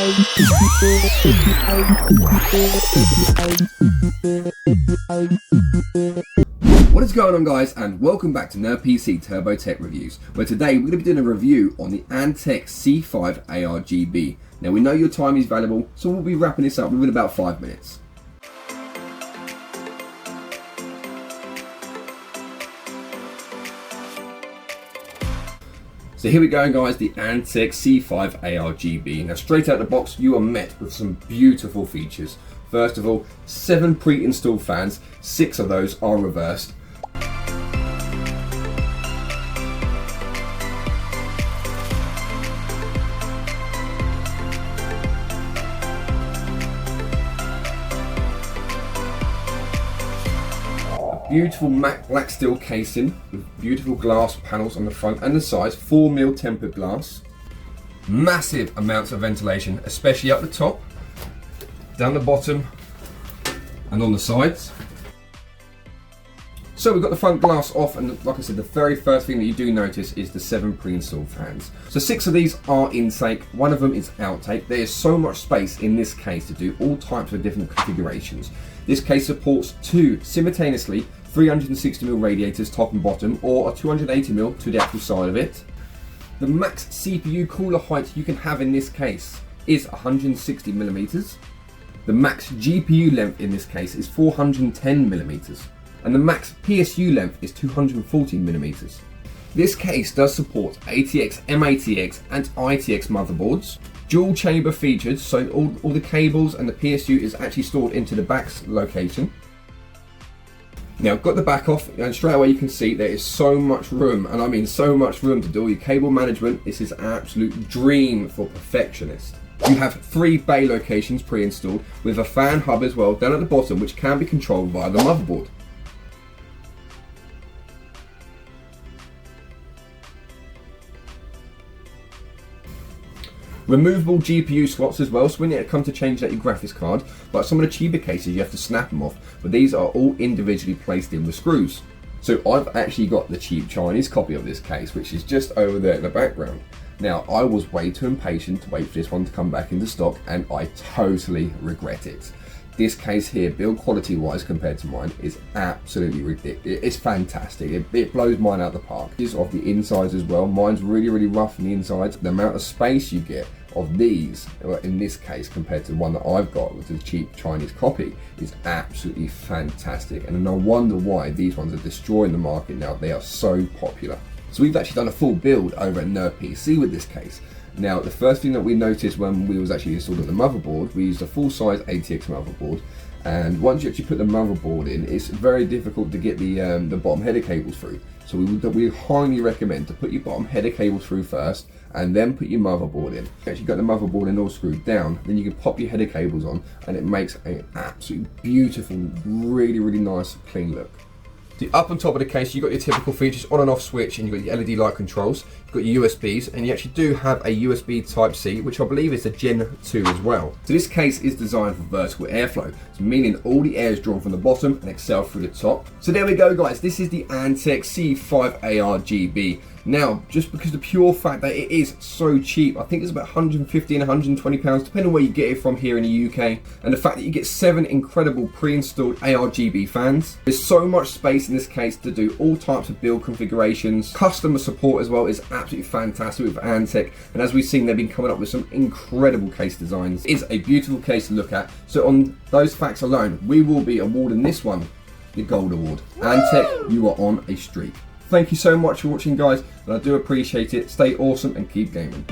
What is going on, guys, and welcome back to NurdPC Turbo Tech Reviews, where today we're going to be doing a review on the Antec C5 ARGB. Now, we know your time is valuable, so we'll be wrapping this up within about 5 minutes. So here we go, guys, the Antec C5 ARGB. Now, straight out the box, you are met with some beautiful features. First of all, 7 pre-installed fans, 6 of those are reversed. Beautiful matte black steel casing with beautiful glass panels on the front and the sides, 4mm tempered glass. Massive amounts of ventilation, especially up the top, down the bottom and on the sides. So we've got the front glass off, and like I said, the very first thing that you do notice is the 7 pre-installed fans. So 6 of these are intake, 1 of them is outtake. There is so much space in this case to do all types of different configurations. This case supports 2 simultaneously 360mm radiators top and bottom, or a 280mm to the actual side of it. The max CPU cooler height you can have in this case is 160mm. The max GPU length in this case is 410mm. And the max PSU length is 240mm. This case does support ATX, MATX and ITX motherboards. Dual chamber featured, so all the cables and the PSU is actually stored into the back location. Now, I've got the back off, and straight away you can see there is so much room, and I mean so much room to do all your cable management. This is an absolute dream for perfectionists. You have 3 bay locations pre-installed with a fan hub as well down at the bottom, which can be controlled via the motherboard. Removable GPU slots as well, so when it comes to change out your graphics card, like some of the cheaper cases you have to snap them off, but these are all individually placed in with screws. So I've actually got the cheap Chinese copy of this case, which is just over there in the background. Now, I was way too impatient to wait for this one to come back into stock, and I totally regret it. This case here, build quality wise compared to mine, is absolutely ridiculous. It's fantastic. It blows mine out the park. This is of the insides as well. Mine's really rough in the insides. The amount of space you get of these, in this case, compared to the one that I've got, which is a cheap Chinese copy, is absolutely fantastic. And no wonder why these ones are destroying the market now. They are so popular. So we've actually done a full build over at NurdPC with this case. Now, the first thing that we noticed when we was actually installed the motherboard, we used a full-size ATX motherboard, and once you actually put the motherboard in, it's very difficult to get the bottom header cables through. So we highly recommend to put your bottom header cables through first, and then put your motherboard in. You actually got the motherboard in all screwed down, then you can pop your header cables on, and it makes an absolutely beautiful, really nice, clean look. So up on top of the case, you've got your typical features, on and off switch, and you've got your LED light controls, you've got your USBs, and you actually do have a USB Type-C, which I believe is a Gen 2 as well. So this case is designed for vertical airflow, so meaning all the air is drawn from the bottom and exhaled through the top. So there we go, guys, this is the Antec C5 ARGB. Now, just because the pure fact that it is so cheap, I think it's about 150 and 120 pounds, depending on where you get it from here in the UK, and the fact that you get 7 incredible pre-installed ARGB fans. There's so much space in this case to do all types of build configurations. Customer support as well is absolutely fantastic with Antec, and as we've seen, they've been coming up with some incredible case designs. It is a beautiful case to look at. So on those facts alone, we will be awarding this one the Gold Award. Antec, you are on a streak. Thank you so much for watching, guys, and I do appreciate it. Stay awesome and keep gaming.